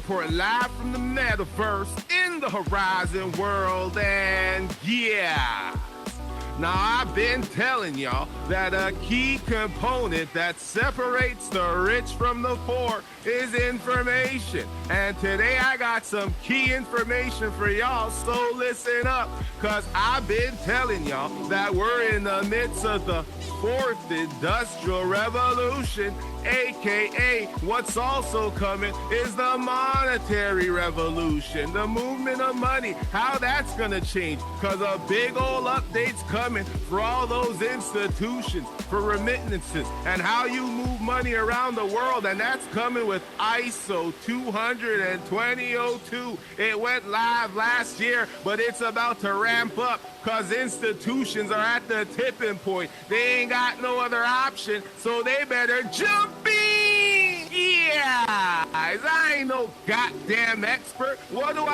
reporting live from the metaverse in the Horizon world, and yeah. Now, I've been telling y'all that a key component that separates the rich from the poor is information. And today I got some key information for y'all, so listen up, because I've been telling y'all that we're in the midst of the fourth industrial revolution, aka what's also coming is the monetary revolution, the movement of money, how that's gonna change, because a big old update's coming for all those institutions, for remittances, and how you move money around the world, and that's coming with ISO 2002002. It went live last year, but it's about to ramp up, because institutions are at the tipping point. They ain't got no other option, so they better jump in! Yeah! I ain't no goddamn expert. What do?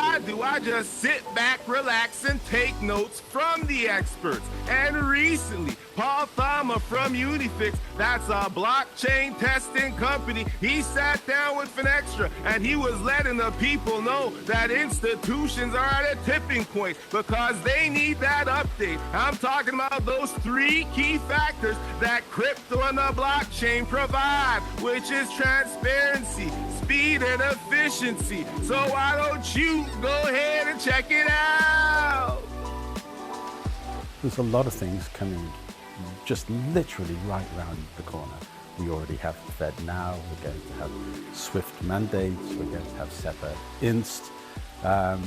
I just sit back, relax, and take notes from the experts. And recently, Paul Thama from Unifix, that's a blockchain testing company, he sat down with Finextra and he was letting the people know that institutions are at a tipping point because they need that update. I'm talking about those three key factors that crypto and the blockchain provide, which is transparency, speed, and efficiency. So why don't you go ahead and check it out? There's a lot of things coming just literally right around the corner. We already have Fed Now, we're going to have SWIFT mandates, we're going to have SEPA Inst. There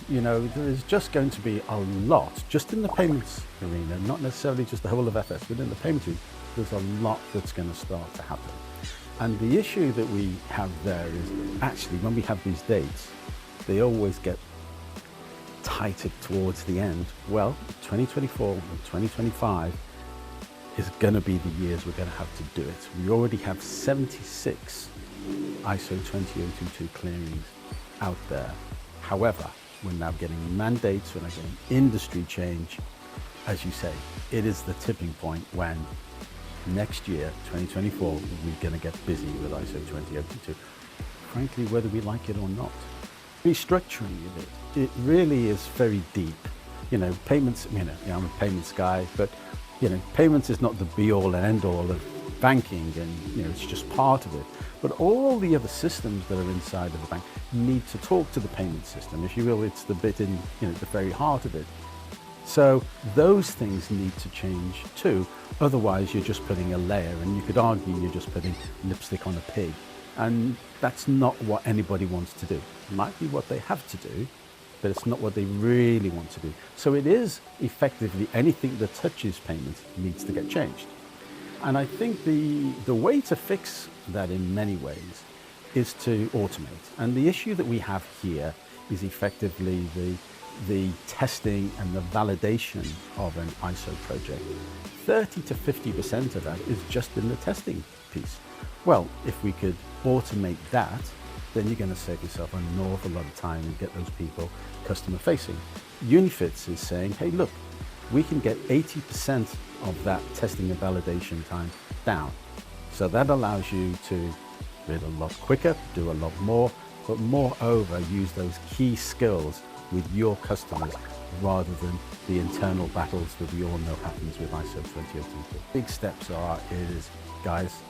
is just going to be a lot, just in the payments arena, not necessarily just the whole of FS, but in the payments arena, there's a lot that's going to start to happen. And the issue that we have there is actually when we have these dates, they always get tighter towards the end. Well, 2024 and 2025 is going to be the years we're going to have to do it. We already have 76 ISO 20022 clearings out there. However, we're now getting mandates, we're now getting industry change. As you say, it is the tipping point when next year, 2024, we're going to get busy with ISO 20022. Frankly, whether we like it or not. Restructuring of it really is very deep. Payments, I'm a payments guy, but payments is not the be-all and end-all of banking, and it's just part of it. But all the other systems that are inside of the bank need to talk to the payment system. If you will, it's the bit in the very heart of it. So those things need to change too. Otherwise, you're just putting a layer, and you could argue you're just putting lipstick on a pig. And that's not what anybody wants to do. It might be what they have to do, but it's not what they really want to do. So it is effectively anything that touches payments needs to get changed. And I think the way to fix that in many ways is to automate. And the issue that we have here is effectively the testing and the validation of an ISO project. 30 to 50% of that is just in the testing piece. Well, if we could automate that, then you're going to save yourself an awful lot of time and get those people customer facing. Unifix is saying, hey, look, we can get 80% of that testing and validation time down. So that allows you to read a lot quicker, do a lot more, but moreover, use those key skills with your customers rather than the internal battles that we all know happens with ISO 20022. Big steps guys,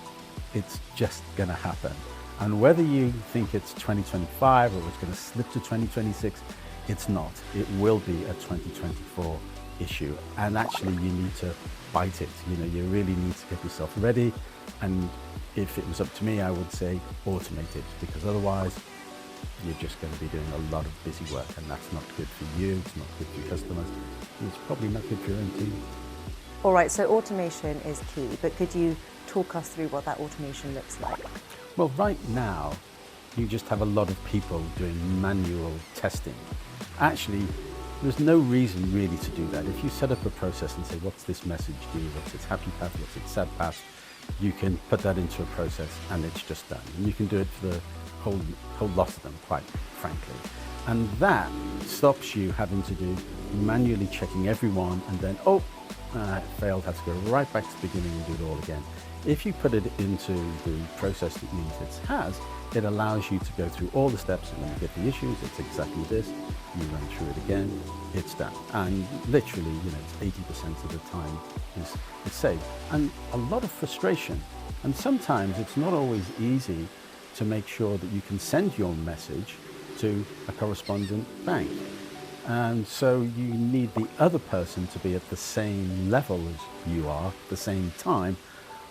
it's just going to happen. And whether you think it's 2025 or it's going to slip to 2026, it's not. It will be a 2024 issue. And actually, you need to bite it. You really need to get yourself ready. And if it was up to me, I would say automate it, because otherwise, you're just going to be doing a lot of busy work, and that's not good for you, it's not good for your customers, and it's probably not good for your own team. All right, so automation is key, but could you talk us through what that automation looks like? Well, right now, you just have a lot of people doing manual testing. Actually, there's no reason really to do that. If you set up a process and say, what's this message do, what's its happy path, what's its sad path, you can put that into a process and it's just done. And you can do it for the whole lot of them, quite frankly. And that stops you having to do manually checking everyone and then, it failed, have to go right back to the beginning and do it all again. If you put it into the process that UNIFITS has, it allows you to go through all the steps, and when you get the issues, it's exactly this. You run through it again, it's done. And literally, it's 80% of the time is saved. And a lot of frustration. And sometimes it's not always easy to make sure that you can send your message to a correspondent bank. And so you need the other person to be at the same level as you are, at the same time.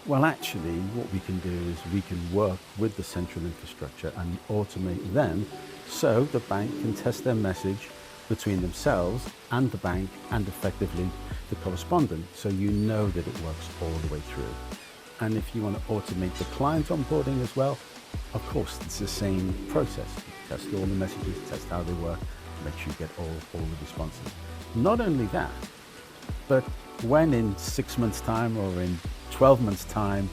Well, actually, what we can do is we can work with the central infrastructure and automate them so the bank can test their message between themselves and the bank and effectively the correspondent, so you know that it works all the way through. And if you want to automate the client onboarding as well, of course, it's the same process. You test all the messages, test how they work, make sure you get all the responses. Not only that, but when in 6 months' time or in 12 months' time,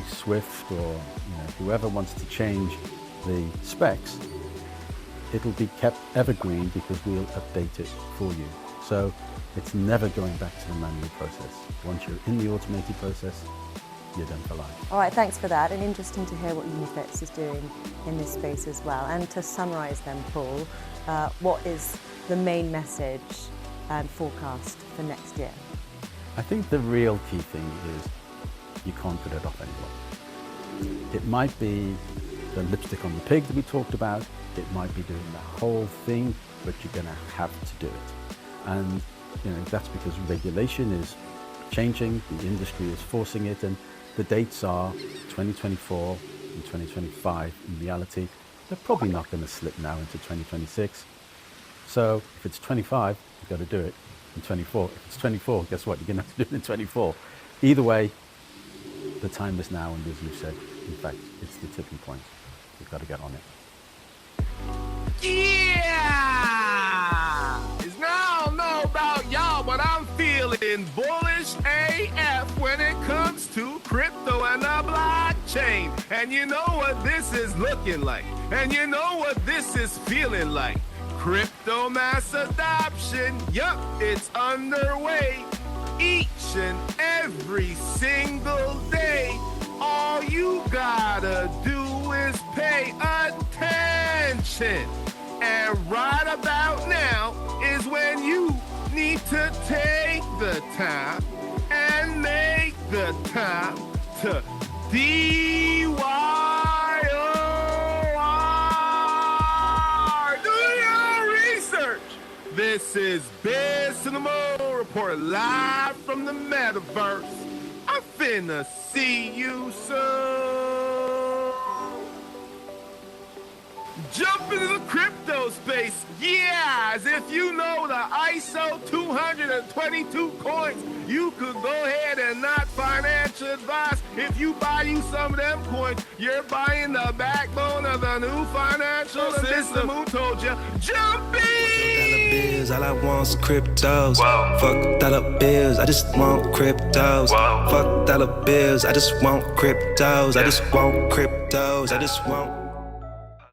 Swift or whoever wants to change the specs, it'll be kept evergreen because we'll update it for you. So it's never going back to the manual process. Once you're in the automated process, you're done for life. All right, thanks for that. And interesting to hear what UNIFITS is doing in this space as well. And to summarise then, Paul, what is the main message and forecast for next year? I think the real key thing is you can't put it off any longer. It might be the lipstick on the pig that we talked about. It might be doing the whole thing, but you're going to have to do it. And that's because regulation is changing, the industry is forcing it, and the dates are 2024 and 2025 in reality. They're probably not going to slip now into 2026. So if it's 25, you've got to do it in 24. If it's 24, guess what? You're going to have to do it in 24. Either way, the time is now, and as you said, in fact, it's the tipping point. You've got to get on it. Yeah! Now I don't know about y'all, but I'm feeling bullish AF when it comes to crypto and the blockchain. And you know what this is looking like. And you know what this is feeling like. Crypto mass adoption, yup, it's underway. Each and every single day, all you gotta do is pay attention. And right about now is when you need to take the time and make the time to DYOR. Do your research. This is Biz Cinema Report live from the metaverse. I'm finna see you soon. Jump into the crypto space, yeah, as if you know the ISO 222 coins. You could go ahead and not financial advice. If you buy you some of them coins, you're buying the backbone of the new financial system. Who told you? Jump in! All I want's cryptos. Whoa. Fuck dollar bills, I just want cryptos. Whoa. Fuck dollar bills, I just want cryptos. Yeah. I just want cryptos. I just want